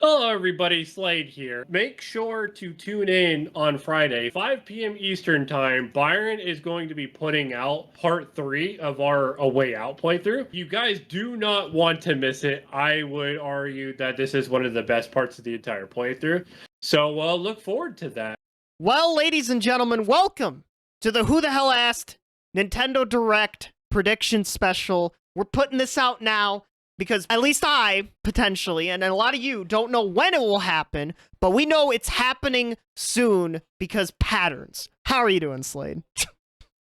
Hello, everybody. Slade here. Make sure to tune in on Friday, 5 p.m. Eastern Time. Byron is going to be putting out part 3 of our A Way Out playthrough. You guys do not want to miss it. I would argue that this is one of the best parts of the entire playthrough. So look forward to that. Well, ladies and gentlemen, welcome to the Who the Hell Asked Nintendo Direct Prediction Special. We're putting this out now because at least I, potentially, and a lot of you don't know when it will happen, but we know it's happening soon because patterns. How are you doing, Slade?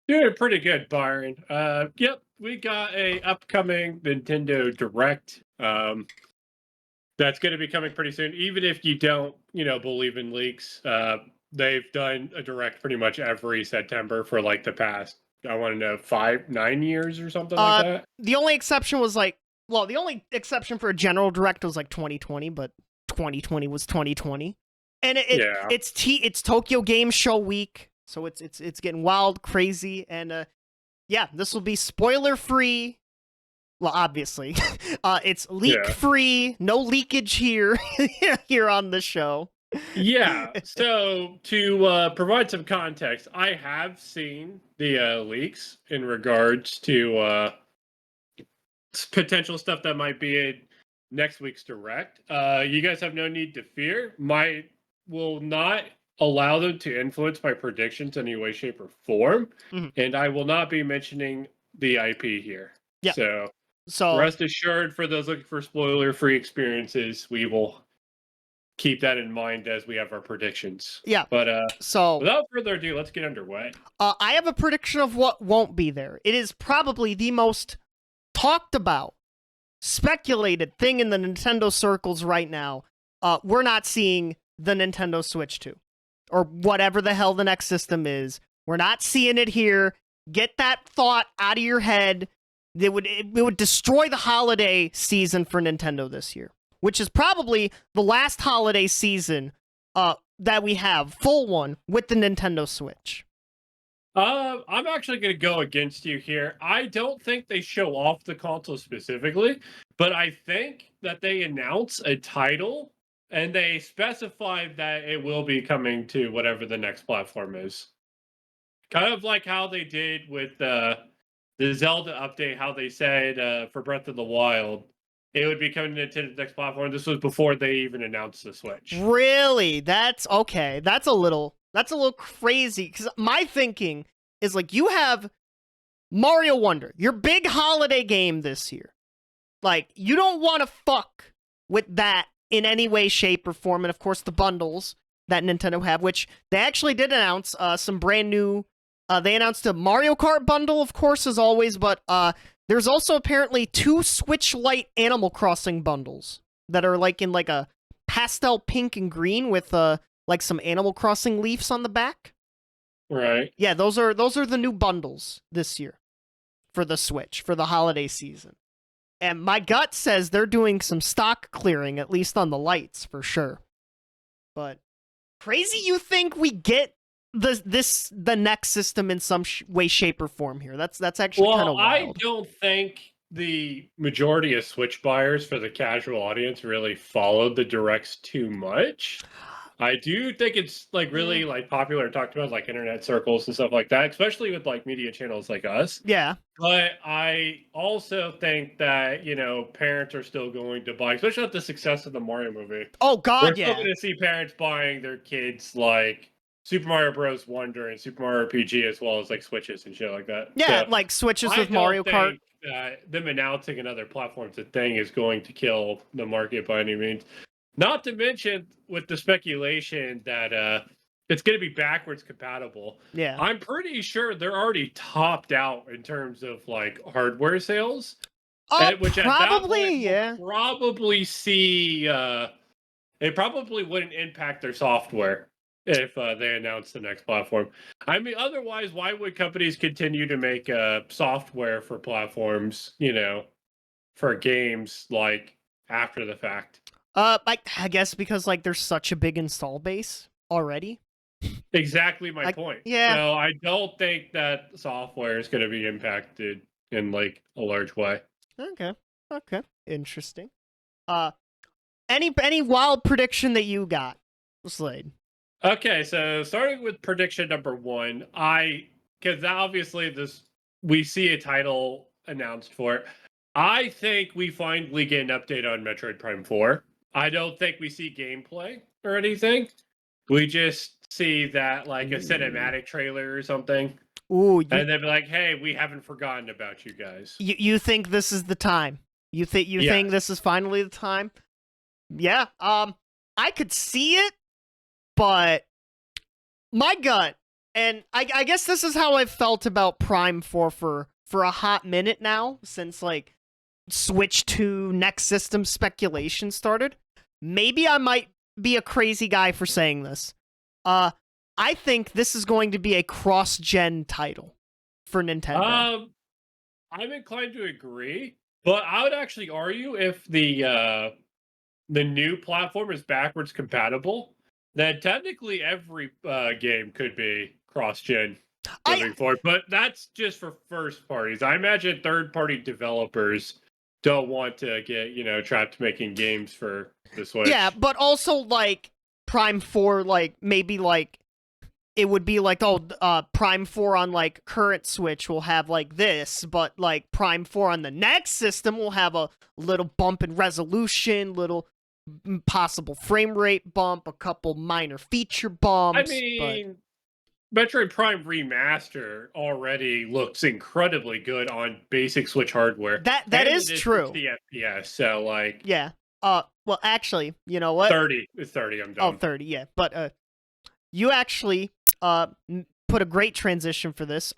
Doing pretty good, Byron. Yep, we got a upcoming Nintendo Direct. That's going to be coming pretty soon. Even if you don't, believe in leaks, they've done a direct pretty much every September for like the past, I want to know, 9 years or something like that. The only exception was the only exception for a general direct was like 2020, but 2020 was 2020, and it's Tokyo Game Show week, so it's getting wild, crazy, and yeah, this will be spoiler free. Well, obviously, it's leak free, no leakage here here on the show. Yeah, so to provide some context, I have seen the leaks in regards to potential stuff that might be in next week's direct. You guys have no need to fear. Will not allow them to influence my predictions in any way, shape, or form, and I will not be mentioning the IP here. Yeah. So rest assured, for those looking for spoiler-free experiences, we will keep that in mind as we have our predictions. Yeah. But so without further ado, let's get underway. I have a prediction of what won't be there. It is probably the most talked about, speculated thing in the Nintendo circles right now. We're not seeing the Nintendo Switch 2, or whatever the hell the next system is. We're not seeing it here. Get that thought out of your head. It would destroy the holiday season for Nintendo this year, which is probably the last holiday season that we have, full one, with the Nintendo Switch. I'm actually going to go against you here. I don't think they show off the console specifically, but I think that they announce a title and they specify that it will be coming to whatever the next platform is. Kind of like how they did with the Zelda update, how they said for Breath of the Wild, it would be coming to Nintendo's next platform. This was before they even announced the Switch. Really? That's okay. That's a little crazy, because my thinking is like, you have Mario Wonder, your big holiday game this year. Like, you don't want to fuck with that in any way, shape, or form. And of course, the bundles that Nintendo have, which they actually did announce some brand new. They announced a Mario Kart bundle, of course, as always, but there's also apparently 2 Switch Lite Animal Crossing bundles that are like in like a pastel pink and green with like some Animal Crossing leaves on the back. Right. Yeah, those are the new bundles this year for the Switch for the holiday season. And my gut says they're doing some stock clearing, at least on the lights, for sure. But crazy you think we get the next system in some way, shape, or form here. That's actually kind of wild. I don't think the majority of Switch buyers for the casual audience really followed the directs too much. I do think it's like really like popular and talked about like internet circles and stuff like that, especially with like media channels like us. Yeah. But I also think that, parents are still going to buy, especially with the success of the Mario movie. Oh God, We're still going to see parents buying their kids like Super Mario Bros. Wonder and Super Mario RPG, as well as like Switches and shit like that. Yeah, so, like Switches with Mario Kart. Them announcing another platform's a thing is going to kill the market by any means. Not to mention with the speculation that it's going to be backwards compatible. Yeah, I'm pretty sure they're already topped out in terms of like hardware sales. Which probably, at that point, we'll probably see. It probably wouldn't impact their software if they announce the next platform. I mean, otherwise, why would companies continue to make software for platforms? For games like after the fact. I guess because like there's such a big install base already. Exactly my point. Yeah. So I don't think that software is going to be impacted in like a large way. Okay. Interesting. Any wild prediction that you got, Slade? Okay, so starting with prediction number one, because obviously we see a title announced for it. I think we finally get an update on Metroid Prime 4. I don't think we see gameplay or anything. We just see that like a cinematic trailer or something. Ooh, And they'll be like, hey, we haven't forgotten about you guys. you think this is the time? You think this is finally the time? Yeah. I could see it, but my gut, and I guess this is how I've felt about Prime 4 for a hot minute now, since like Switch 2 next system speculation started. Maybe I might be a crazy guy for saying this. I think this is going to be a cross-gen title for Nintendo. I'm inclined to agree, but I would actually argue if the new platform is backwards compatible, then technically every game could be cross-gen moving forward. But that's just for first parties. I imagine third-party developers don't want to get trapped making games for the Switch. Yeah, but also like Prime 4, like maybe like it would be like, Prime 4 on like current Switch will have like this, but like Prime 4 on the next system will have a little bump in resolution, little possible frame rate bump, a couple minor feature bumps. I mean, Metroid Prime Remaster already looks incredibly good on basic Switch hardware. That is true. 60 FPS, so like yeah. Well, actually, you know what? 30. It's 30. I'm done. Oh, 30. Yeah, but you actually put a great transition for this.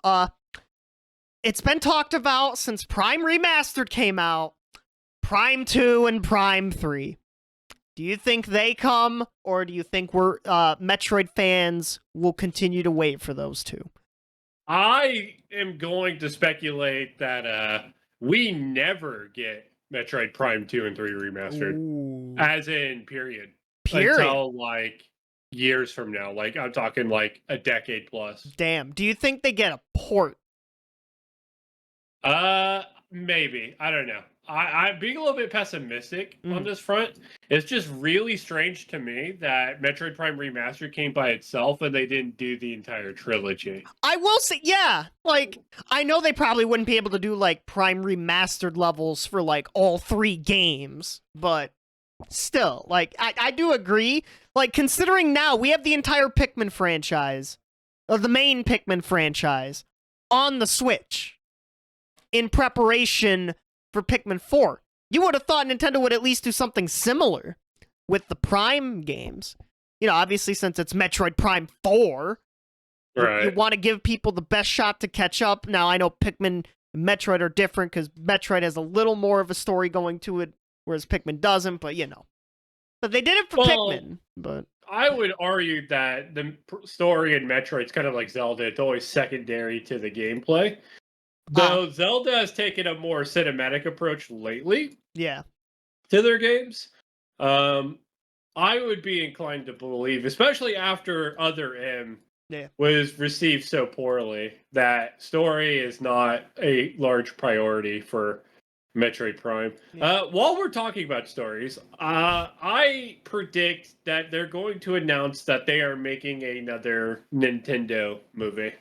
It's been talked about since Prime Remastered came out. Prime 2 and Prime 3. Do you think they come, or do you think Metroid fans will continue to wait for those two? I am going to speculate that we never get Metroid Prime 2 and 3 remastered. Ooh. As in period. Period. Until like years from now. Like I'm talking like a decade plus. Damn. Do you think they get a port? Maybe. I don't know. I'm being a little bit pessimistic on this front. It's just really strange to me that Metroid Prime Remastered came by itself and they didn't do the entire trilogy. I will say, yeah. Like, I know they probably wouldn't be able to do, like, Prime Remastered levels for, like, all 3 games, but still, like, I do agree. Like, considering now we have the entire Pikmin franchise, or the main Pikmin franchise, on the Switch in preparation for Pikmin 4. You would have thought Nintendo would at least do something similar with the Prime games. You know, obviously, since it's Metroid Prime 4, right. You want to give people the best shot to catch up. Now, I know Pikmin and Metroid are different because Metroid has a little more of a story going to it, whereas Pikmin doesn't, but you know. But they did it for Pikmin. But I would argue that the story in Metroid is kind of like Zelda. It's always secondary to the gameplay. Though Zelda has taken a more cinematic approach lately, yeah, to their games. I would be inclined to believe, especially after Other M was received so poorly, that story is not a large priority for Metroid Prime. Yeah. While we're talking about stories, I predict that they're going to announce that they are making another Nintendo movie.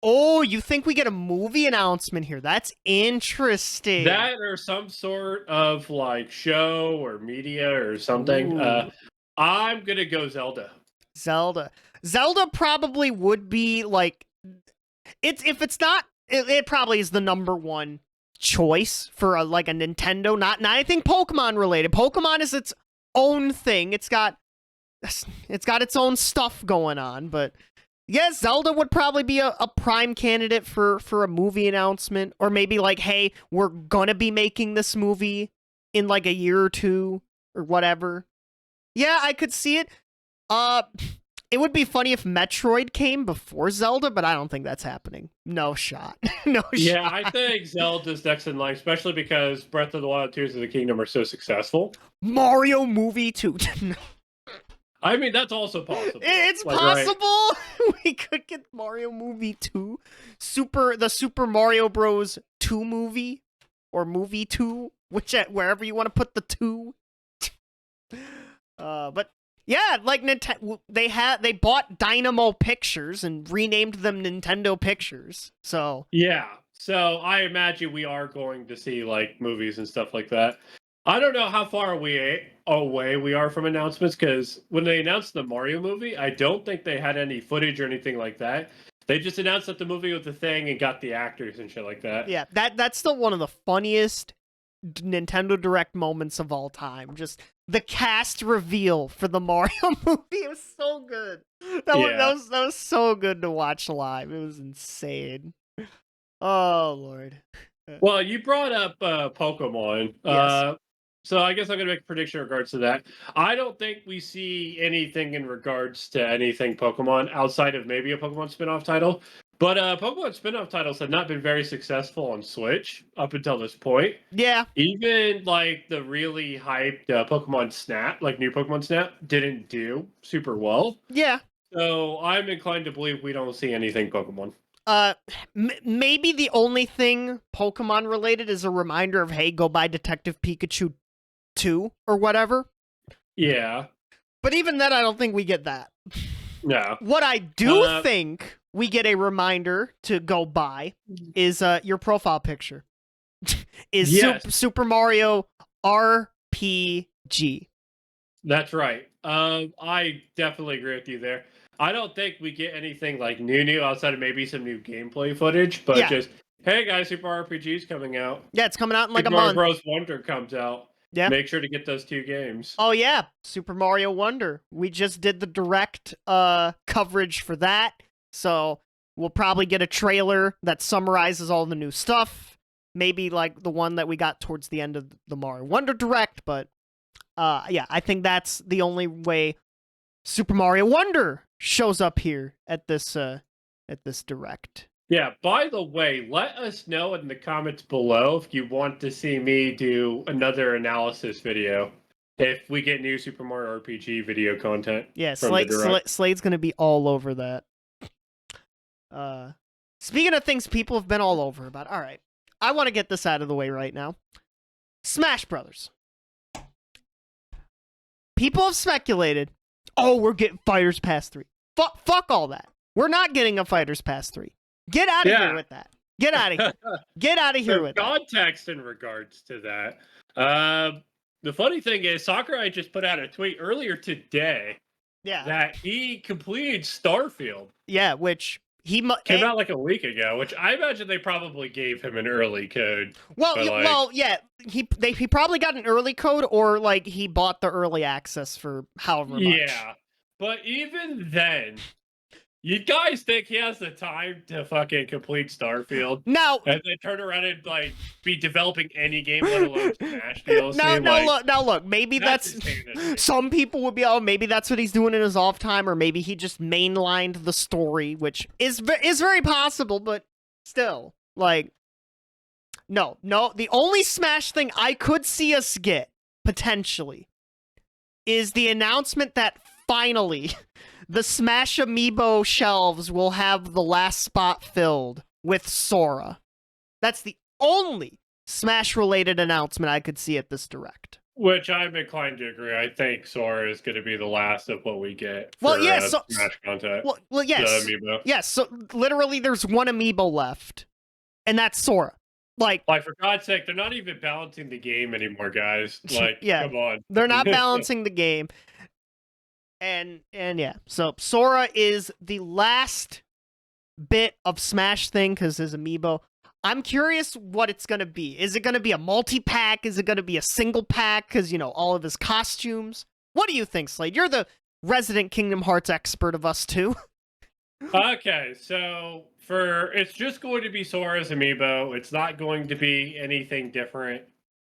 Oh, you think we get a movie announcement here? That's interesting. That or some sort of like show or media or something. I'm gonna go Zelda. Zelda probably would be like if it's not, it probably is the number one choice for like a Nintendo. Not anything Pokemon related. Pokemon is its own thing. It's got its own stuff going on, but. Yeah, Zelda would probably be a prime candidate for a movie announcement. Or maybe like, hey, we're gonna be making this movie in like a year or two or whatever. Yeah, I could see it. It would be funny if Metroid came before Zelda, but I don't think that's happening. No shot. Yeah, I think Zelda's next in line, especially because Breath of the Wild, Tears of the Kingdom are so successful. Mario movie too. I mean, that's also possible. It's possible. Right? We could get Mario movie 2. The Super Mario Bros. 2 movie. Or movie 2. Wherever you want to put the 2. But yeah, like Nintendo, they bought Dynamo Pictures and renamed them Nintendo Pictures. So Yeah. So I imagine we are going to see like movies and stuff like that. I don't know how far away we are from announcements because when they announced the Mario movie, I don't think they had any footage or anything like that. They just announced that the movie was the thing and got the actors and shit like that. yeah, that's still one of the funniest Nintendo Direct moments of all time. Just the cast reveal for the Mario movie. It was so good. That was so good to watch live. It was insane. Oh Lord. Well, you brought up Pokemon. Yes. So I guess I'm going to make a prediction in regards to that. I don't think we see anything in regards to anything Pokemon outside of maybe a Pokemon spin-off title. But Pokemon spin-off titles have not been very successful on Switch up until this point. Yeah. Even like the really hyped Pokemon Snap, like new Pokemon Snap, didn't do super well. Yeah. So I'm inclined to believe we don't see anything Pokemon. Maybe the only thing Pokemon related is a reminder of, hey, go buy Detective Pikachu 2 or whatever. Yeah. But even then, I don't think we get that. No. What I do think we get a reminder to go buy is your profile picture. Is Yes. Super Mario RPG. That's right. I definitely agree with you there. I don't think we get anything like new outside of maybe some new gameplay footage, but Yeah. just hey guys, Super RPG's coming out. Yeah, it's coming out in like Super a month. Mario Bros. Wonder comes out. Yeah. Make sure to get those 2 games. Oh yeah, Super Mario Wonder. We just did the direct coverage for that, so we'll probably get a trailer that summarizes all the new stuff. Maybe like the one that we got towards the end of the Mario Wonder Direct, but yeah, I think that's the only way Super Mario Wonder shows up here at this direct. Yeah, by the way, let us know in the comments below if you want to see me do another analysis video. If we get new Super Mario RPG video content. Yeah, from the Direct. Slade's gonna be all over that. Speaking of things people have been all over about, all right, I want to get this out of the way right now. Smash Brothers. People have speculated, oh, we're getting Fighters Pass 3. Fuck all that. We're not getting a Fighters Pass 3. Get out of here with that. Get out of here. Get out of here with context in regards to that. The funny thing is, Sakurai just put out a tweet earlier today that he completed Starfield. Yeah, which he came out like a week ago, which I imagine they probably gave him an early code. Well, yeah, he probably got an early code, or like he bought the early access for however much. Yeah, but even then, you guys think he has the time to fucking complete Starfield? No, and then turn around and like be developing any game, let alone Smash DLC? Now look, maybe that's some people would be, oh, maybe that's what he's doing in his off time, or maybe he just mainlined the story, which is very possible, but still, like, no. The only Smash thing I could see us get potentially is the announcement that finally the Smash Amiibo shelves will have the last spot filled with Sora. That's the only Smash-related announcement I could see at this Direct. Which I'm inclined to agree. I think Sora is going to be the last of what we get for Smash content. Well, yes. Amiibo. Yes, so literally there's one Amiibo left, and that's Sora. Like, for God's sake, they're not even balancing the game anymore, guys. Like, come on. They're not balancing the game. And yeah, so Sora is the last bit of Smash thing because his Amiibo. I'm curious what it's going to be. Is it going to be a multi-pack? Is it going to be a single pack because, you know, all of his costumes? What do you think, Slade? You're the resident Kingdom Hearts expert of us two. Okay, so it's just going to be Sora's Amiibo. It's not going to be anything different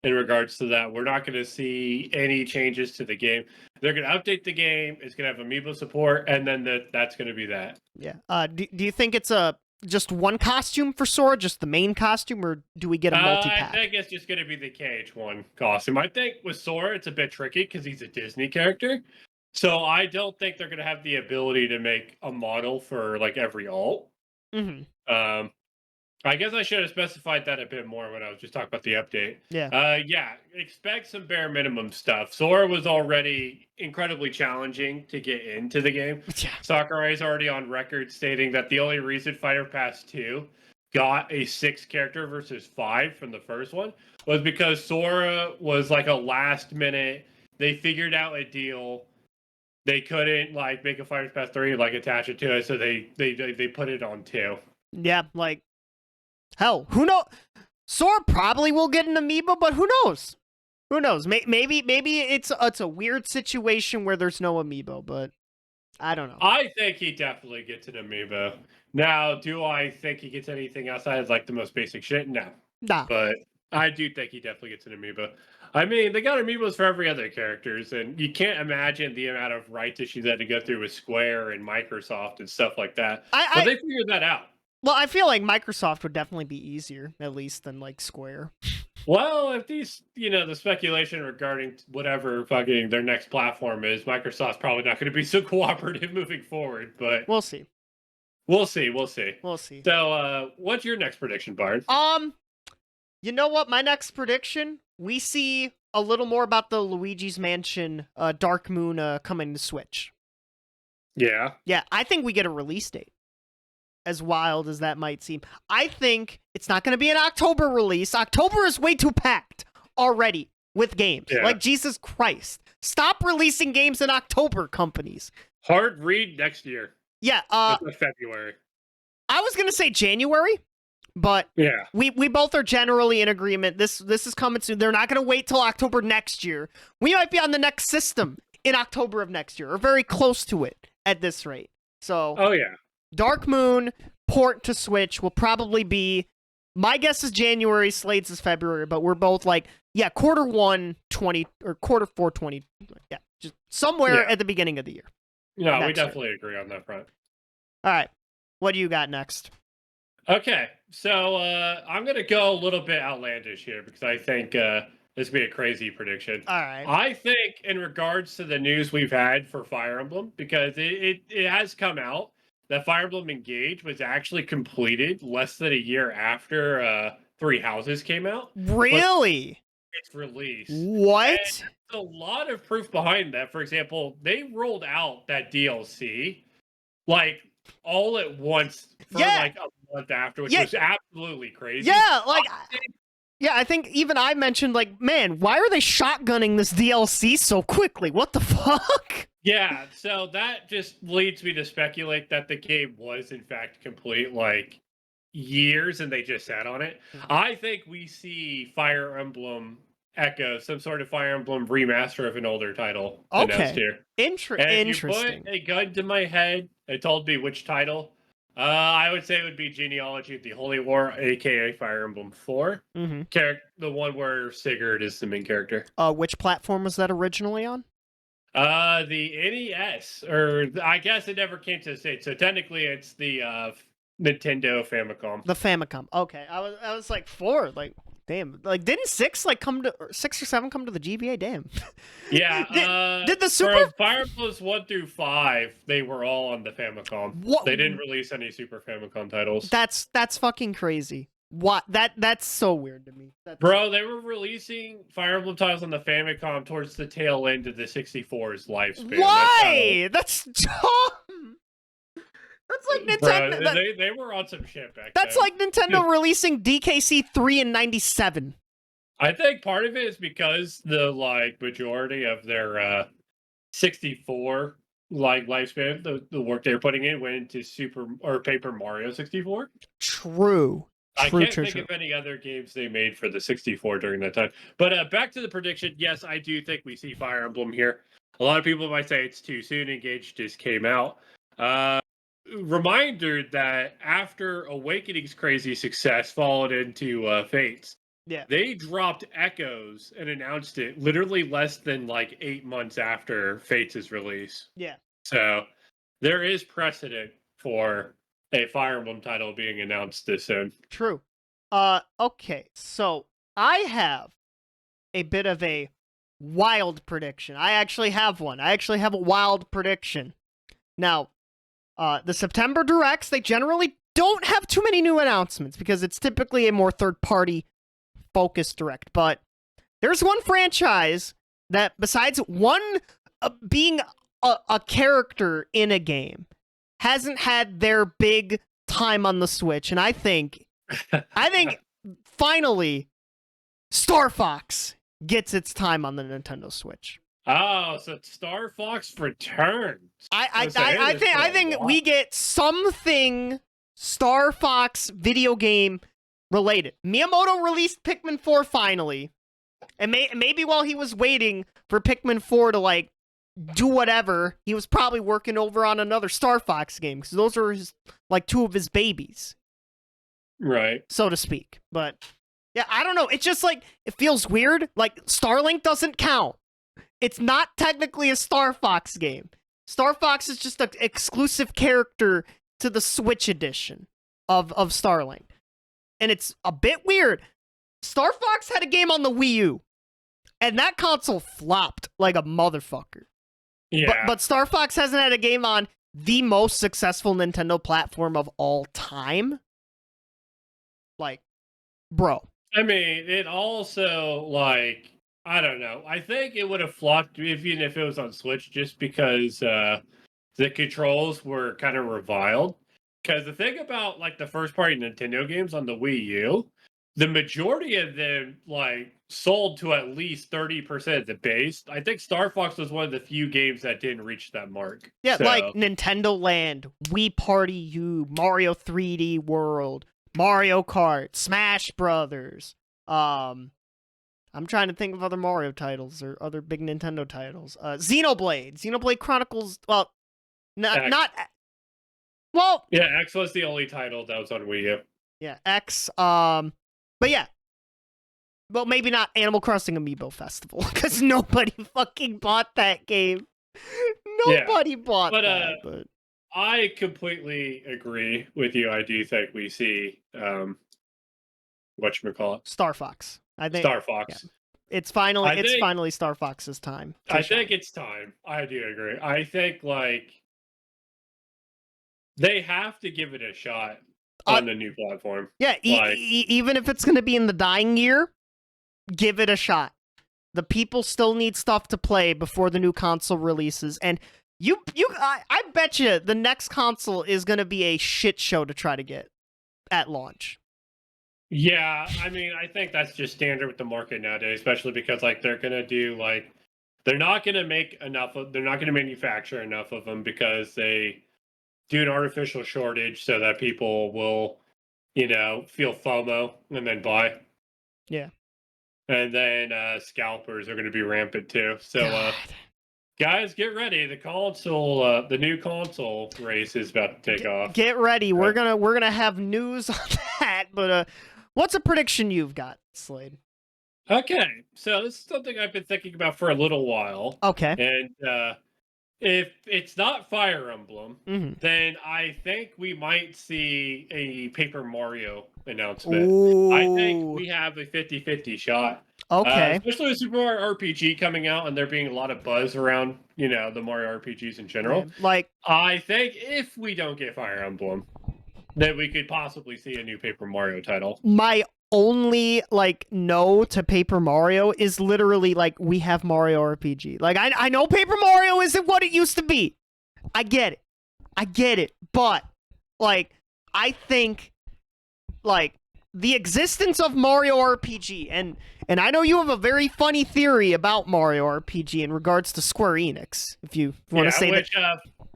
in regards to that. We're not going to see any changes to the game. They're going to update the game. It's going to have Amiibo support, and then that's going to be that. Yeah. Do you think it's just one costume for Sora, just the main costume, or do we get a multi-pack? I think it's just going to be the KH1 costume. I think with Sora, it's a bit tricky because he's a Disney character. So I don't think they're going to have the ability to make a model for like every alt. Mm-hmm. I guess I should have specified that a bit more when I was just talking about the update. Yeah. Yeah, expect some bare minimum stuff. Sora was already incredibly challenging to get into the game. Yeah. Sakurai is already on record stating that the only reason Fighter Pass 2 got a 6 character versus 5 from the first one was because Sora was like a last minute. They figured out a deal. They couldn't like make a Fighter Pass 3 like attach it to it, so they put it on 2. Yeah, like hell, who knows? Sora probably will get an amiibo, but who knows? Who knows? Maybe it's a weird situation where there's no amiibo, but I don't know. I think he definitely gets an amiibo. Now, do I think he gets anything outside of like the most basic shit? No. Nah. But I do think he definitely gets an amiibo. I mean, they got amiibos for every other characters, and you can't imagine the amount of rights issues they had to go through with Square and Microsoft and stuff like that. But they figured that out. Well, I feel like Microsoft would definitely be easier, at least, than like Square. Well, if these, the speculation regarding whatever fucking their next platform is, Microsoft's probably not going to be so cooperative moving forward, but We'll see. we'll see. We'll see. We'll see. So, what's your next prediction, Bard? You know what? My next prediction, we see a little more about the Luigi's Mansion Dark Moon coming to Switch. Yeah. Yeah, I think we get a release date. As wild as that might seem. I think it's not going to be an October release. October is way too packed already with games. Yeah. Like, Jesus Christ. Stop releasing games in October, companies. Hard read next year. Yeah, February. I was going to say January, but yeah, we both are generally in agreement. This is coming soon. They're not going to wait till October next year. We might be on the next system in October of next year, or very close to it at this rate. So, oh yeah. Dark Moon port to Switch will probably be, my guess is January, Slade's is February, but we're both like, yeah, Q1 20 or Q4 20. Yeah, just somewhere at the beginning of the year. No, we definitely agree on that front. All right, what do you got next? Okay, so I'm gonna go a little bit outlandish here because I think this would be a crazy prediction. All right, I think in regards to the news we've had for Fire Emblem, because it has come out that Fire Emblem Engage was actually completed less than a year after Three Houses came out. Really? Its release. What? And there's a lot of proof behind that. For example, they rolled out that DLC like all at once for like a month after, which was absolutely crazy. Yeah, like I think even I mentioned like, man, why are they shotgunning this DLC so quickly? What the fuck? Yeah, so that just leads me to speculate that the game was in fact complete like years and they just sat on it. I think we see Fire Emblem Echo, some sort of Fire Emblem remaster of an older title announced here. Interesting. If you put a gun to my head and told me which title, I would say it would be Genealogy of the Holy War, aka Fire Emblem 4. The one where Sigurd is the main character. Which platform was that originally on? The NES, or I guess it never came to the States, so technically it's the Nintendo Famicom. The Famicom. Okay, I was like 4, like damn, like didn't 6 or 7 come to the GBA? Damn. Yeah. Did the Super Fire Emblems 1 through 5? They were all on the Famicom. What? They didn't release any Super Famicom titles. That's fucking crazy. What? That's so weird to me. Bro, they were releasing Fire Emblem titles on the Famicom towards the tail end of the 64's lifespan. Why? That's dumb. That's like Nintendo. Bro, they were on some shit back then. That's like Nintendo releasing DKC 3 in 97. I think part of it is because the like majority of their 64 like lifespan, the work they were putting in went into Super or Paper Mario 64. True. I can't think of any other games they made for the 64 during that time. But back to the prediction. Yes, I do think we see Fire Emblem here. A lot of people might say it's too soon. Engage just came out. Reminder that after Awakening's crazy success followed into Fates, they dropped Echoes and announced it literally less than like 8 months after Fates' release. Yeah. So there is precedent for a Fire Emblem title being announced this soon. True. Okay, so I have a bit of a wild prediction. I actually have one. I actually have a wild prediction. Now, the September Directs, they generally don't have too many new announcements because it's typically a more third-party focused direct. But there's one franchise that, besides being a character in a game, hasn't had their big time on the Switch, and I think finally Star Fox gets its time on the Nintendo Switch. Oh, so Star Fox returns. I think we get something Star Fox video game related. Miyamoto released Pikmin 4 finally, and maybe while he was waiting for Pikmin 4 to like do whatever, he was probably working over on another Star Fox game because those are two of his babies, right, so to speak. But yeah, I don't know. It's just like it feels weird. Like Starlink doesn't count. It's not technically a Star Fox game. Star Fox is just an exclusive character to the Switch edition of Starlink. And it's a bit weird. Star Fox had a game on the Wii U, and that console flopped like a motherfucker. Yeah. But Star Fox hasn't had a game on the most successful Nintendo platform of all time. Like, bro. I mean, it also, like, I don't know. I think it would have flopped even if it was on Switch just because the controls were kind of reviled. Because the thing about, like, the first-party Nintendo games on the Wii U, the majority of them, like, sold to at least 30% of the base. I think Star Fox was one of the few games that didn't reach that mark. Yeah, like Nintendo Land, Wii Party U, Mario 3D World, Mario Kart, Smash Brothers, I'm trying to think of other Mario titles or other big Nintendo titles. Xenoblade Chronicles. Well, not. Well, yeah, X was the only title that was on Wii U. Yeah, X. But yeah. Well, maybe not Animal Crossing Amiibo Festival because nobody fucking bought that game. Nobody bought that. But I completely agree with you. I do think we see whatchamacallit? Star Fox. I think Star Fox. Yeah. It's finally Star Fox's time. I think it's time. I do agree. I think like they have to give it a shot on the new platform. Yeah, even if it's going to be in the dying year, give it a shot. The people still need stuff to play before the new console releases, and I bet you the next console is going to be a shit show to try to get at launch. Yeah, I mean, I think that's just standard with the market nowadays, especially because like they're gonna do like they're not gonna manufacture enough of them because they do an artificial shortage so that people will, feel FOMO and then buy. Yeah. And then scalpers are gonna be rampant too. So guys, get ready. The new console race is about to take off. Get ready. We're gonna have news on that, but what's a prediction you've got, Slade? Okay, so this is something I've been thinking about for a little while. Okay. And if it's not Fire Emblem, then I think we might see a Paper Mario announcement. Ooh. I think we have a 50-50 shot. Okay. Especially with Super Mario RPG coming out and there being a lot of buzz around, the Mario RPGs in general. Yeah, I think if we don't get Fire Emblem, that we could possibly see a new Paper Mario title. My only no to Paper Mario is literally we have Mario RPG. I know Paper Mario isn't what it used to be. I get it. But I think the existence of Mario RPG and I know you have a very funny theory about Mario RPG in regards to Square Enix. If you want to say that.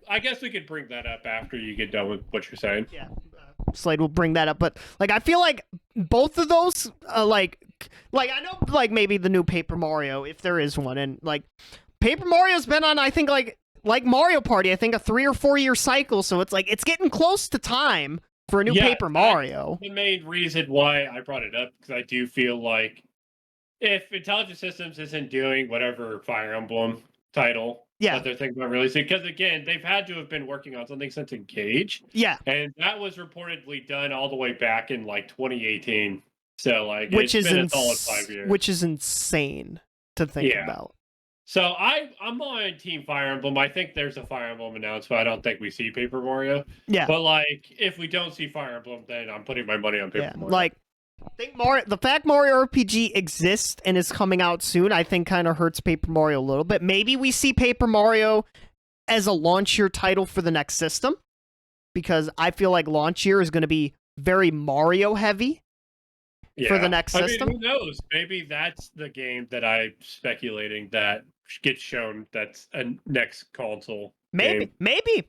I guess we could bring that up after you get done with what you're saying. Yeah. Slade will bring that up, but I feel like both of those I know maybe the new Paper Mario if there is one, and Paper Mario's been on I think like Mario Party I think a 3 or 4 year cycle, so it's getting close to time for a new Paper Mario. The main reason why I brought it up because I do feel like if Intelligent Systems isn't doing whatever Fire Emblem title that they're thinking about releasing, because again they've had to have been working on something since Engage, and that was reportedly done all the way back in 2018, so it's been a solid 5 years, which is insane to think about. So I'm on Team Fire Emblem. I think there's a Fire Emblem announced, but I don't think we see Paper Mario. Yeah. But like, if we don't see Fire Emblem, then I'm putting my money on Paper Mario. Like, I think the fact Mario RPG exists and is coming out soon, I think kind of hurts Paper Mario a little bit. Maybe we see Paper Mario as a launch year title for the next system, because I feel like launch year is going to be very Mario heavy for the next system. I mean, who knows? Maybe that's the game that I'm speculating that gets shown. That's a next console. Maybe.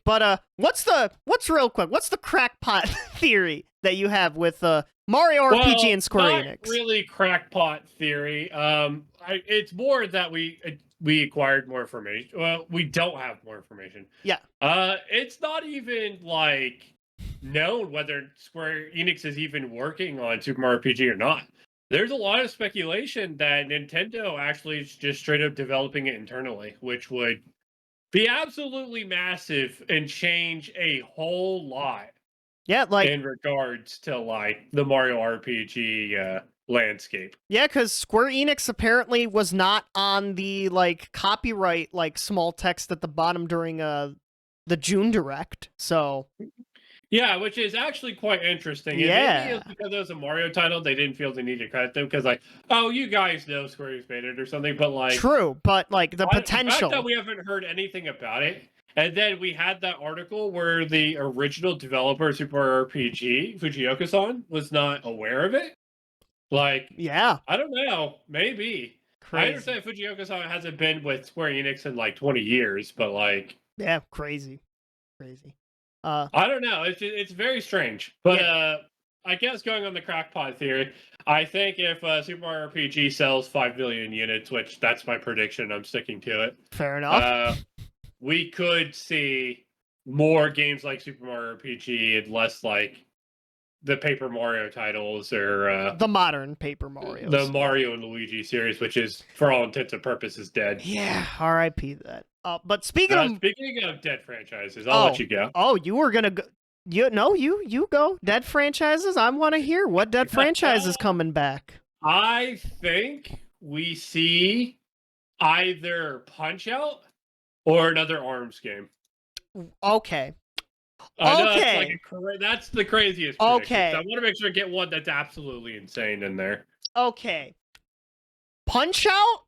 But what's real quick? What's the crackpot theory that you have with Mario RPG and Square Enix? Really crackpot theory. It's more that we acquired more information. Well, we don't have more information. Yeah. It's not even like known whether Square Enix is even working on Super Mario RPG or not. There's a lot of speculation that Nintendo actually is just straight up developing it internally, which would be absolutely massive and change a whole lot. Yeah, like in regards to like the Mario RPG landscape. Yeah, because Square Enix apparently was not on the like copyright like small text at the bottom during the June Direct. So yeah, which is actually quite interesting. Yeah, maybe it's because it was a Mario title, they didn't feel the need to credit them because like, oh, you guys know Square Enix made it or something. But like, true, but like the potential. The fact that we haven't heard anything about it. And then we had that article where the original developer of Super Mario RPG, Fujioka-san, was not aware of it. Like, yeah, I don't know. Maybe. Crazy. I understand Fujioka-san hasn't been with Square Enix in like 20 years, but like, yeah, crazy. I don't know. It's very strange. But I guess going on the crackpot theory, I think if Super Mario RPG sells 5 million units, which that's my prediction, I'm sticking to it. Fair enough. We could see more games like Super Mario RPG and less like the Paper Mario titles or the modern Paper Mario. The Mario and Luigi series, which is for all intents and purposes dead. Yeah, R.I.P. that. But speaking of dead franchises, I'll let you go. Oh, you were gonna go. You go. Dead franchises. I want to hear what dead franchise is coming back. I think we see either Punch Out or another ARMS game. Okay. That's the craziest. Okay. So I want to make sure I get one that's absolutely insane in there. Okay. Punch Out?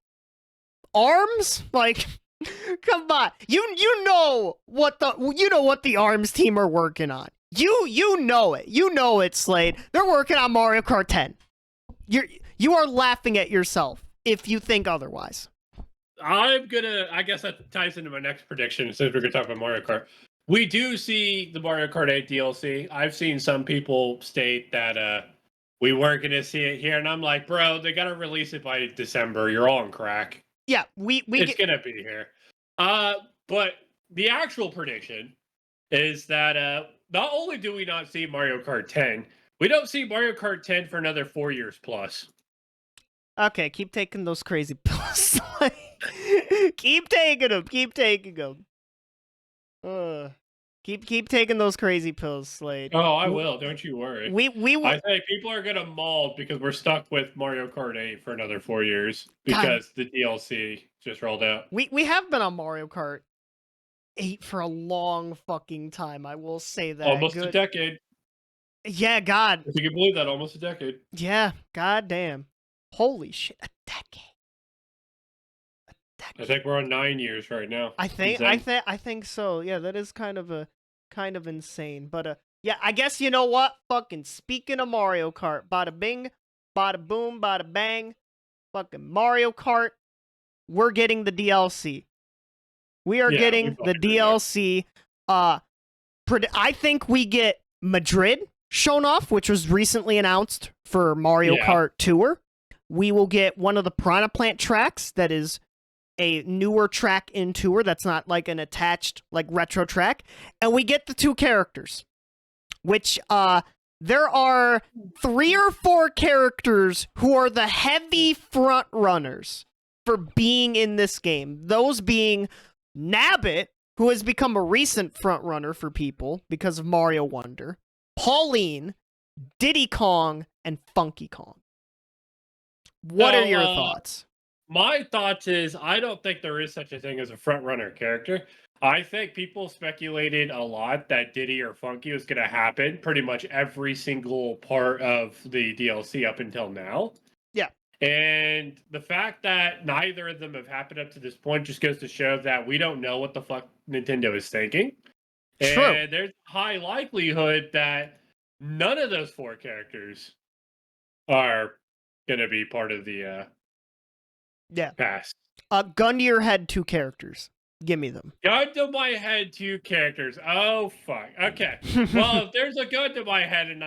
ARMS? Like, come on. You know what the ARMS team are working on. You know it. You know it, Slade. They're working on Mario Kart 10. You are laughing at yourself if you think otherwise. I guess that ties into my next prediction since we're going to talk about Mario Kart. We do see the Mario Kart 8 DLC. I've seen some people state that we weren't going to see it here, and I'm like, bro, they got to release it by December. You're all on crack. Yeah, it's going to be here. But the actual prediction is that not only do we not see Mario Kart 10, we don't see Mario Kart 10 for another 4 years plus. Okay, keep taking those crazy pills. Keep taking them. Keep taking them. Keep taking those crazy pills, Slade. Oh, I will. Don't you worry. I think people are gonna maul because we're stuck with Mario Kart 8 for another 4 years because the DLC just rolled out. We have been on Mario Kart 8 for a long fucking time. I will say that. Almost a decade. Yeah, God. If you can believe that, almost a decade. Yeah, goddamn. Holy shit, a decade. I think we're on 9 years right now. I think so. Yeah, that is kind of insane. But yeah, I guess you know what? Fucking speaking of Mario Kart, bada bing, bada boom, bada bang. Fucking Mario Kart. We're getting the DLC. We are getting the DLC. I think we get Madrid shown off, which was recently announced for Mario Kart Tour. We will get one of the Piranha Plant tracks that is a newer track in Tour that's not like an attached like retro track, and we get the 2 characters, which there are 3 or 4 characters who are the heavy front runners for being in this game. Those being Nabbit, who has become a recent front runner for people because of Mario Wonder, Pauline, Diddy Kong, and Funky Kong. What are your thoughts? my thoughts is I don't think there is such a thing as a front runner character. I think people speculated a lot that Diddy or Funky was going to happen pretty much every single part of the DLC up until now. Yeah. And the fact that neither of them have happened up to this point just goes to show that we don't know what the fuck Nintendo is thinking. True. And there's a high likelihood that none of those 4 characters are going to be part of the past. Gun to your head, 2 characters. Give me them. Gun to my head, 2 characters. Oh fuck. Okay. Well, if there's a gun to my head, and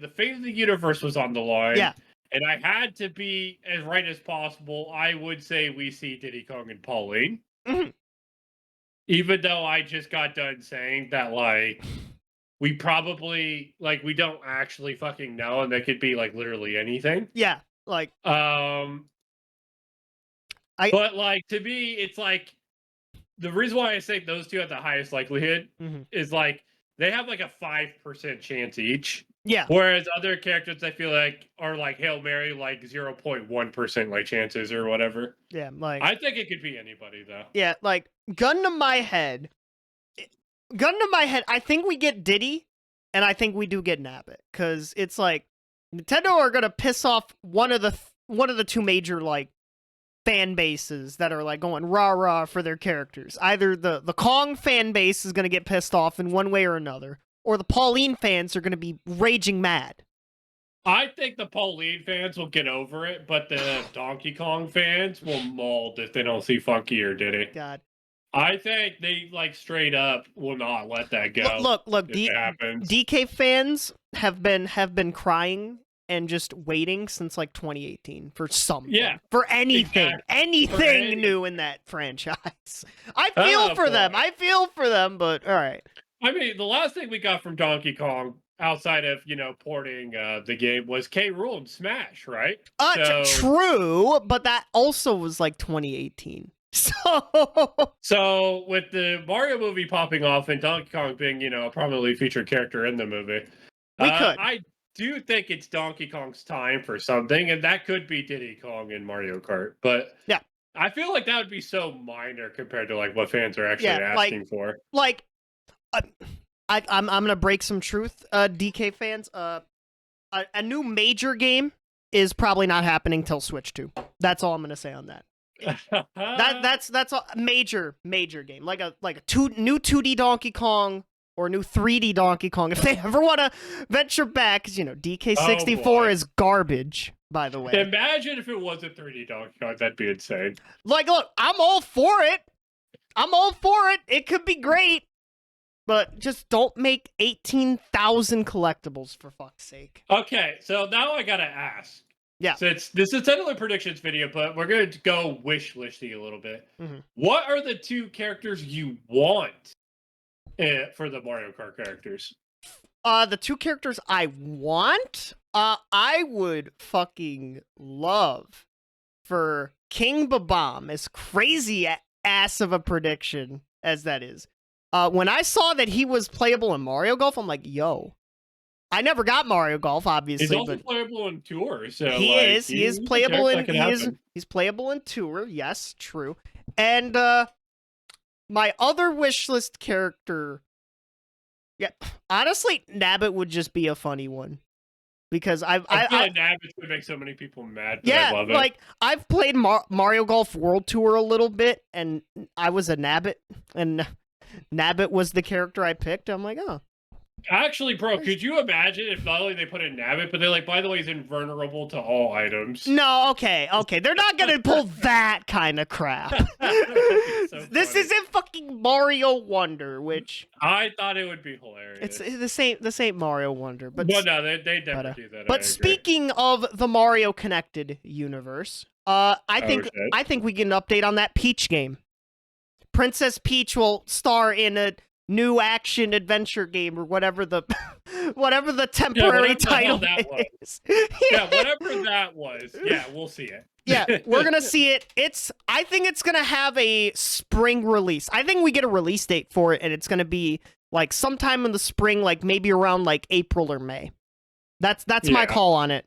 the fate of the universe was on the line, Yeah. and I had to be as right as possible, I would say we see Diddy Kong and Pauline. Mhm. Even though I just got done saying that, like, we probably, like, we don't actually fucking know, and they could be like literally anything. Yeah, like But like, to me, it's like the reason why I say those 2 have the highest likelihood is like they have like a 5% chance each. Yeah. Whereas other characters I feel like are like Hail Mary, like 0.1% like chances or whatever. Yeah, like I think it could be anybody though. Yeah, like gun to my head. I think we get Diddy, and I think we do get Nabbit, because it's like Nintendo are gonna piss off one of the 2 major like fan bases that are like going rah rah for their characters. Either the Kong fan base is gonna get pissed off in one way or another, or the Pauline fans are gonna be raging mad. I think the Pauline fans will get over it, but the Donkey Kong fans will mold if they don't see Funky or Diddy. God. I think they like straight up will not let that go. Look, if it happens. DK fans have been crying and just waiting since like 2018 for something. Yeah. For anything. Exactly. Anything new in that franchise. I feel for them. I feel for them, but all right. I mean, the last thing we got from Donkey Kong outside of, porting the game was K. Rool and Smash, right? True, but that also was like 2018. So with the Mario movie popping off and Donkey Kong being, a prominently featured character in the movie, I do think it's Donkey Kong's time for something, and that could be Diddy Kong in Mario Kart. But yeah, I feel like that would be so minor compared to like what fans are actually asking for. Like, I'm gonna break some truth, DK fans. A new major game is probably not happening till Switch 2. That's all I'm gonna say on that. That's a major game, like a new 2D Donkey Kong or new 3D Donkey Kong if they ever want to venture back, because DK64 is garbage, by the way. Imagine if it was a 3D Donkey Kong, that'd be insane. Like, look, I'm all for it. It could be great, but just don't make 18,000 collectibles for fuck's sake. Okay, so now I gotta ask. Yeah. Since this is technically a predictions video, but we're going to go wish listing a little bit. What are the 2 characters you want for the Mario Kart characters? The 2 characters I want? I would fucking love for King Babam, as crazy ass of a prediction as that is. When I saw that he was playable in Mario Golf, I'm like, yo. I never got Mario Golf, obviously. He's also playable in Tour, so he is playable in he's playable in Tour. Yes, true. And my other wishlist character, honestly, Nabbit would just be a funny one, because I feel like Nabbit would make so many people mad. But I love it. Like I've played Mario Golf World Tour a little bit, and I was a Nabbit, and Nabbit was the character I picked. I'm like, oh. Actually, bro, could you imagine if not only they put in Nabbit, but they're like, by the way, he's invulnerable to all items? No, okay. They're not gonna pull that kind of crap. This isn't fucking Mario Wonder, which I thought it would be hilarious. It's the same Mario Wonder, but no, they never do that. But speaking of the Mario connected universe, I think we get an update on that Peach game. Princess Peach will star in a new action adventure game, or whatever the temporary title is. Whatever that was. Yeah, we'll see it. Yeah, we're gonna see it. I think it's gonna have a spring release. I think we get a release date for it, and it's gonna be like sometime in the spring, like maybe around like April or May. That's my call on it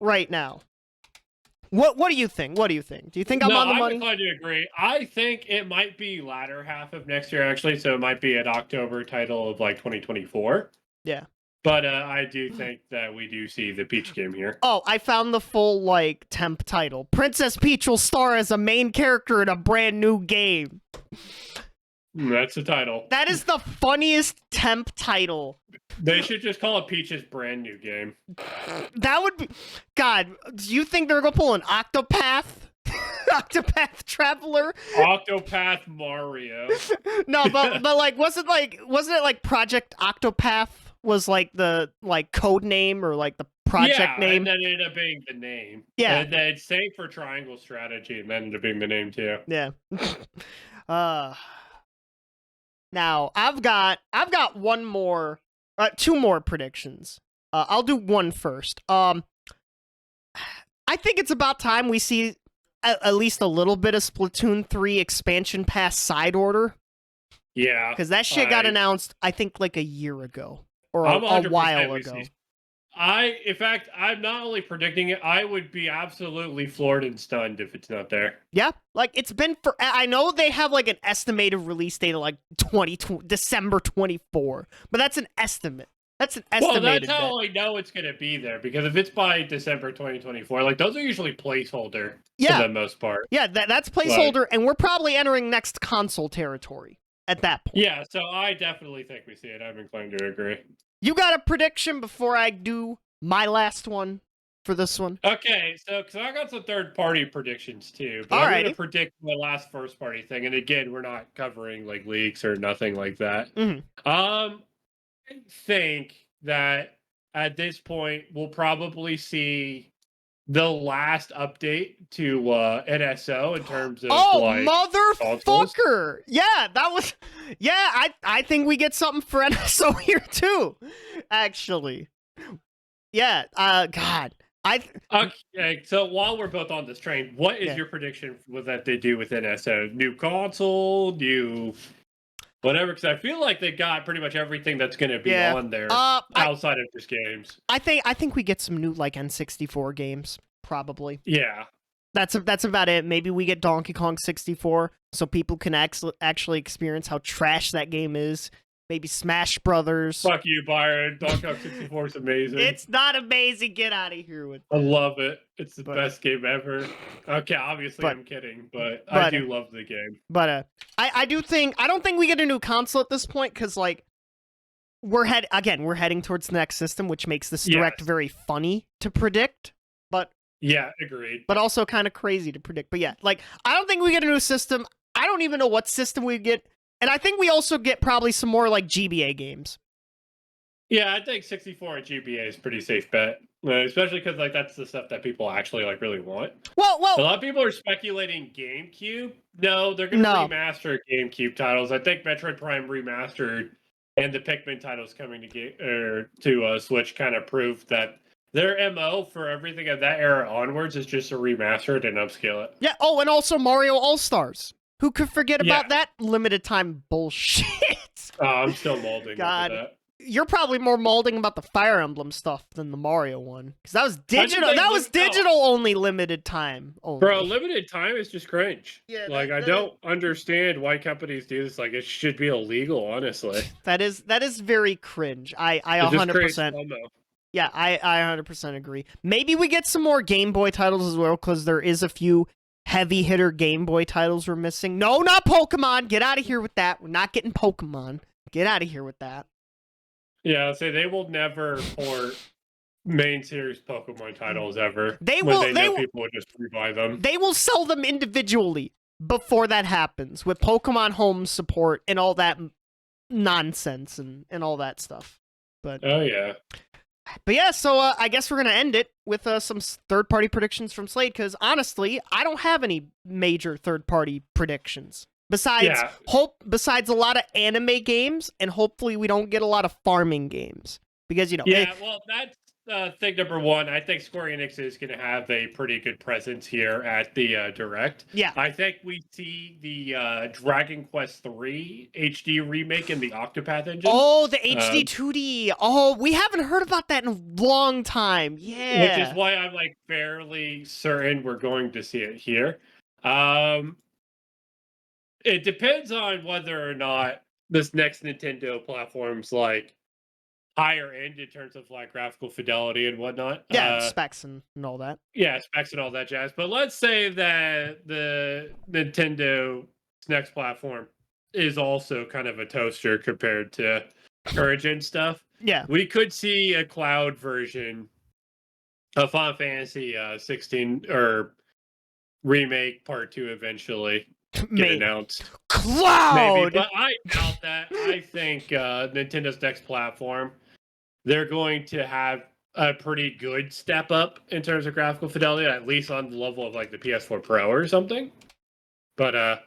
right now. What do you think? What do you think? Do you think I'm on the money? I'm inclined to agree. I think it might be latter half of next year, actually. So it might be an October title of like 2024. Yeah. But I do think that we do see the Peach game here. Oh, I found the full like temp title. Princess Peach will star as a main character in a brand new game. That's the title. That is the funniest temp title. They should just call it Peach's brand new game. That would be... God, do you think they're going to pull an Octopath? Octopath Traveler? Octopath Mario. No, but like, wasn't it like Project Octopath was like the like code name or like the project name? And then it ended up being the name. Yeah. And then same for Triangle Strategy, and then ended up being the name too. Yeah. Now I've got one more, two more predictions. I'll do one first. I think it's about time we see at least a little bit of Splatoon 3 expansion pass side order. Yeah, because that shit got announced, I think, like a year ago or a while ago. In fact, I'm not only predicting it, I would be absolutely floored and stunned if it's not there. Yeah, like it's been for. I know they have like an estimated release date of like December 24, but that's an estimate. That's an estimated. Well, that's how I know it's going to be there, because if it's by December 2024, like those are usually placeholder for the most part. Yeah, that's placeholder, and we're probably entering next console territory at that point. Yeah, so I definitely think we see it. I'm inclined to agree. You got a prediction before I do my last one for this one? Okay, so because I got some third-party predictions too, but I'm going to predict the last first-party thing, and again, we're not covering like leaks or nothing like that. Mm-hmm. I think that at this point we'll probably see the last update to NSO in terms of motherfucker! consoles. Yeah, that was. Yeah, I think we get something for NSO here too. Actually, yeah. God, Okay, so while we're both on this train, what is your prediction with that they do with NSO? New console, new whatever? Because I feel like they got pretty much everything that's going to be on there outside of just games. I think we get some new like N64 games probably. Yeah. That's about it. Maybe we get Donkey Kong 64 so people can actually experience how trash that game is. Maybe Smash Brothers. Fuck you, Byron. Donkey Kong 64 is amazing. It's not amazing. Get out of here with that. I love it. It's the best game ever. Okay, obviously I'm kidding, but I do love the game. But I don't think we get a new console at this point, because like we're heading towards the next system, which makes this direct very funny to predict. But yeah, agreed. But also kind of crazy to predict. But yeah, like I don't think we get a new system. I don't even know what system we get. And I think we also get probably some more like GBA games. Yeah, I think 64 and GBA is a pretty safe bet, especially because like that's the stuff that people actually like really want. Well, a lot of people are speculating GameCube. No, they're going to remaster GameCube titles. I think Metroid Prime Remastered and the Pikmin titles coming to Switch kind of proved that their MO for everything of that era onwards is just to remaster it and upscale it. Yeah. Oh, and also Mario All-Stars. Who could forget about that limited time bullshit? I'm still molding. God, over that. You're probably more molding about the Fire Emblem stuff than the Mario one, because that was digital. That was digital only, limited time only. Bro, limited time is just cringe. Yeah, like I don't understand why companies do this. Like it should be illegal, honestly. That is very cringe. I 100%. Yeah, I 100% agree. Maybe we get some more Game Boy titles as well, because there is a few heavy hitter Game Boy titles we're missing. No, not Pokemon. Get out of here with that. We're not getting Pokemon. Get out of here with that. Yeah, I'll say they will never port main series Pokemon titles ever. They will. People would just rebuy them. They will sell them individually before that happens, with Pokemon Home support and all that nonsense and all that stuff. But yeah, so I guess we're gonna end it with some third-party predictions from Slade, because honestly, I don't have any major third-party predictions besides besides a lot of anime games, and hopefully we don't get a lot of farming games, because well, thing number one. I think Square Enix is going to have a pretty good presence here at the Direct. Yeah. I think we see the Dragon Quest III HD remake in the Octopath engine. Oh, the HD 2D. Oh, we haven't heard about that in a long time. Yeah. Which is why I'm like fairly certain we're going to see it here. It depends on whether or not this next Nintendo platform's like higher end in terms of like graphical fidelity and whatnot. Yeah, specs and all that. Yeah, specs and all that jazz. But let's say that the Nintendo's next platform is also kind of a toaster compared to current gen stuff. Yeah. We could see a cloud version of Final Fantasy 16 or remake part 2 eventually get announced. Cloud! Maybe, but I doubt that. I think Nintendo's next platform, they're going to have a pretty good step up in terms of graphical fidelity, at least on the level of like the PS4 Pro or something. But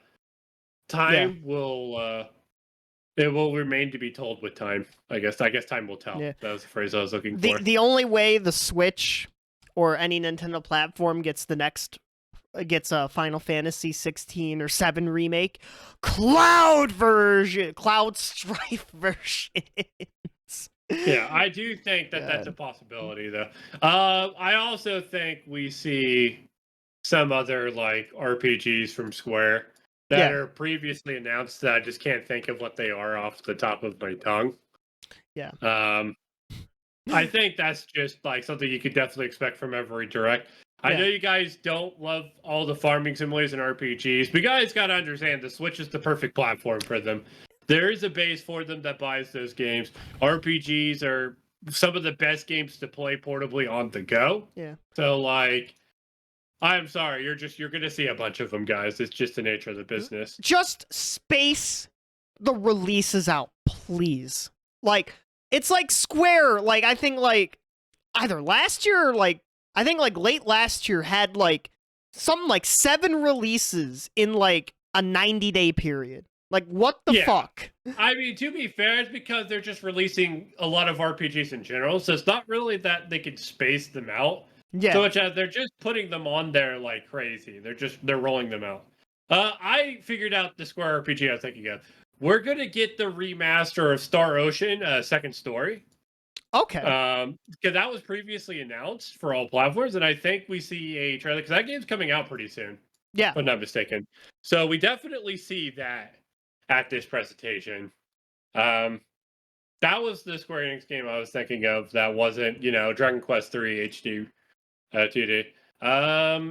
time will it will remain to be told with time. I guess time will tell. Yeah. That was the phrase I was looking for. The only way the Switch or any Nintendo platform gets a Final Fantasy 16 or 7 remake, Cloud Strife version. Yeah, I do think that that's a possibility, though. I also think we see some other like RPGs from Square that are previously announced that I just can't think of what they are off the top of my tongue. Yeah. I think that's just like something you could definitely expect from every Direct. I know you guys don't love all the farming simulators and RPGs, but you guys got to understand the Switch is the perfect platform for them. There is a base for them that buys those games. RPGs are some of the best games to play portably on the go. Yeah. So, like, I'm sorry, you're going to see a bunch of them, guys. It's just the nature of the business. Just space the releases out, please. Like, it's like Square, like, I think, like, either last year or, like, I think, like, late last year had, like, something like 7 releases in, like, a 90-day period. Like, what the fuck? I mean, to be fair, it's because they're just releasing a lot of RPGs in general, so it's not really that they can space them out. Yeah. So much as they're just putting them on there like crazy. They're rolling them out. I figured out the Square RPG I was thinking of. We're going to get the remaster of Star Ocean, Second Story. Okay. Because that was previously announced for all platforms, and I think we see a trailer, because that game's coming out pretty soon. Yeah. If I'm not mistaken. So we definitely see that at this presentation. That was the Square Enix game I was thinking of that wasn't, Dragon Quest III HD 2D.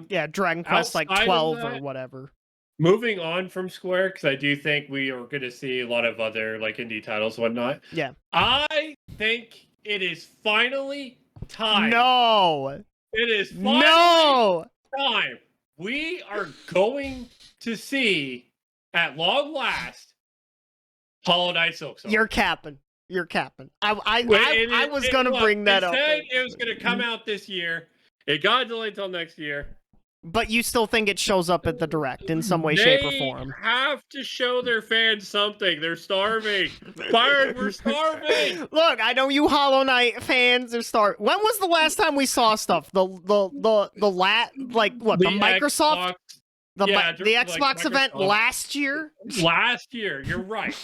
Yeah, Dragon Quest like 12 or whatever. Moving on from Square, because I do think we are going to see a lot of other like indie titles and whatnot. Yeah. I think it is finally time. No. It is finally time. We are going to see, at long last, Hollow Knight Silksong. You're capping. I was going to bring that up. It was going to come out this year. It got delayed till next year. But you still think it shows up at the Direct in some way, shape, or form? They have to show their fans something. They're starving. Byron, we're starving. Look, I know you Hollow Knight fans are starving. When was the last time we saw stuff? The Microsoft? The Xbox event last year? Last year, you're right.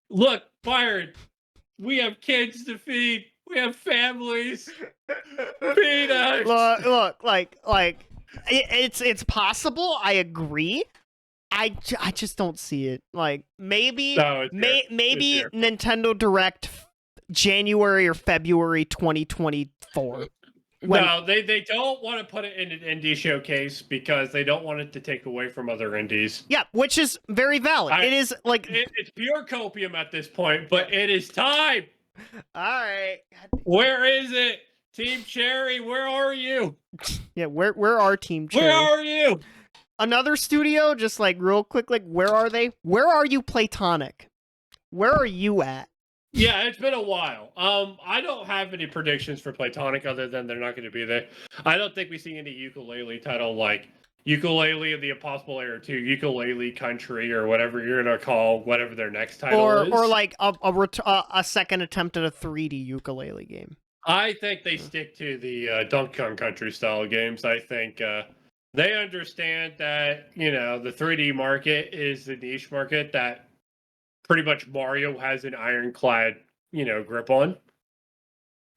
Look, Byron, we have kids to feed. We have families. Feed us. Look, it's possible. I agree. I just don't see it. Like maybe Nintendo Direct January or February 2024. No, they don't want to put it in an indie showcase because they don't want it to take away from other indies. Yeah, which is very valid. It is like it's pure copium at this point, but it is time. All right. Where is it? Team Cherry, where are you? Yeah, where are Team Cherry? Where are you? Another studio, just like real quick, like where are they? Where are you, Platonic? Where are you at? Yeah, it's been a while. I don't have any predictions for Platonic other than they're not going to be there. I don't think we see any ukulele title like Ukulele of the Impossible Era 2, Ukulele Country, or whatever you're going to call whatever their next title is. Or like a second attempt at a 3D ukulele game. I think they stick to the Donkey Kong Country style games. I think they understand that the 3D market is the niche market that pretty much Mario has an ironclad grip on,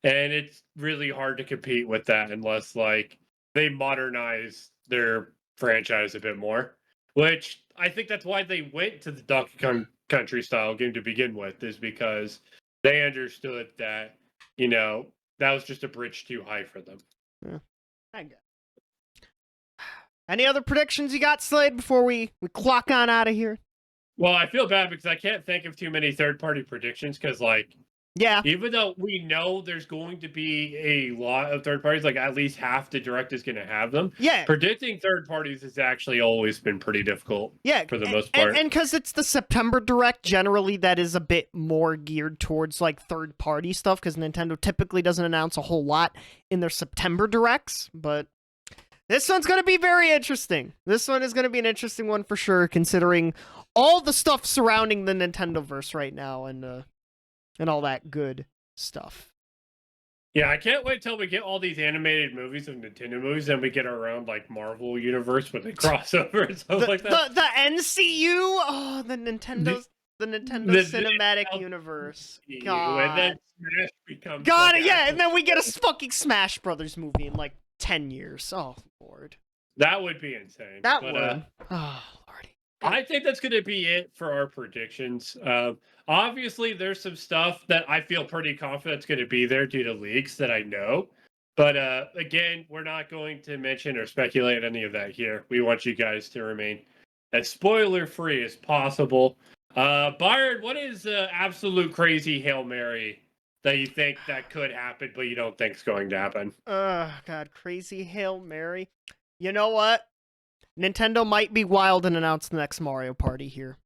and it's really hard to compete with that unless like they modernize their franchise a bit more. Which I think that's why they went to the Donkey Kong Country style game to begin with, is because they understood that that was just a bridge too high for them. Yeah. I got it. Any other predictions you got, Slade, before we clock on out of here? Well, I feel bad because I can't think of too many third-party predictions because, like, Yeah. even though we know there's going to be a lot of third parties, like at least half the direct is going to have them. Yeah. Predicting third parties has actually always been pretty difficult. Yeah, for the most part. And because it's the September Direct, generally that is a bit more geared towards like third party stuff because Nintendo typically doesn't announce a whole lot in their September Directs. But this one's going to be very interesting. This one is going to be an interesting one for sure, considering all the stuff surrounding the Nintendoverse right now and all that good stuff. Yeah, I can't wait till we get all these animated movies of Nintendo movies, and we get our own like Marvel universe with a crossover and stuff like that. The NCU, oh, the Nintendo Cinematic Universe. God, and then Smash becomes. God, like, yeah, and then we get a fucking Smash Brothers movie in like 10 years. Oh Lord, that would be insane. That would. Oh Lordy. I think that's going to be it for our predictions. Obviously, there's some stuff that I feel pretty confident is going to be there due to leaks that I know. But again, we're not going to mention or speculate any of that here. We want you guys to remain as spoiler-free as possible. Byron, what is absolute crazy Hail Mary that you think that could happen, but you don't think is going to happen? God, crazy Hail Mary. You know what? Nintendo might be wild and announce the next Mario Party here.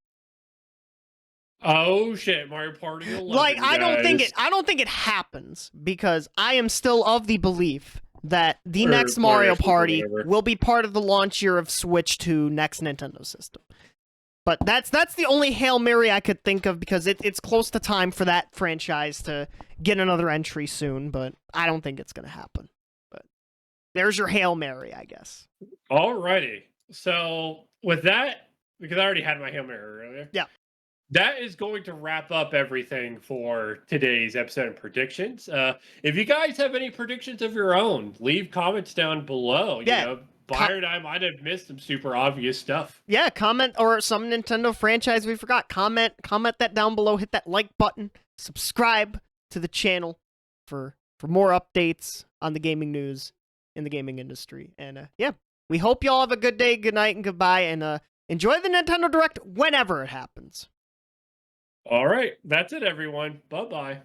Oh shit, Mario Party 11, like I don't think it happens because I am still of the belief that the next Mario Party will be part of the launch year of Switch to next Nintendo system. But that's the only Hail Mary I could think of because it's close to time for that franchise to get another entry soon, but I don't think it's going to happen. But there's your Hail Mary, I guess. Alrighty. So with that, because I already had my Hail Mary earlier. Yeah. That is going to wrap up everything for today's episode of predictions. If you guys have any predictions of your own, leave comments down below. Yeah. Byron and I might have missed some super obvious stuff. Yeah, comment or some Nintendo franchise we forgot. Comment that down below. Hit that like button. Subscribe to the channel for more updates on the gaming news in the gaming industry. And yeah, we hope y'all have a good day, good night, and goodbye. And enjoy the Nintendo Direct whenever it happens. All right. That's it, everyone. Bye-bye.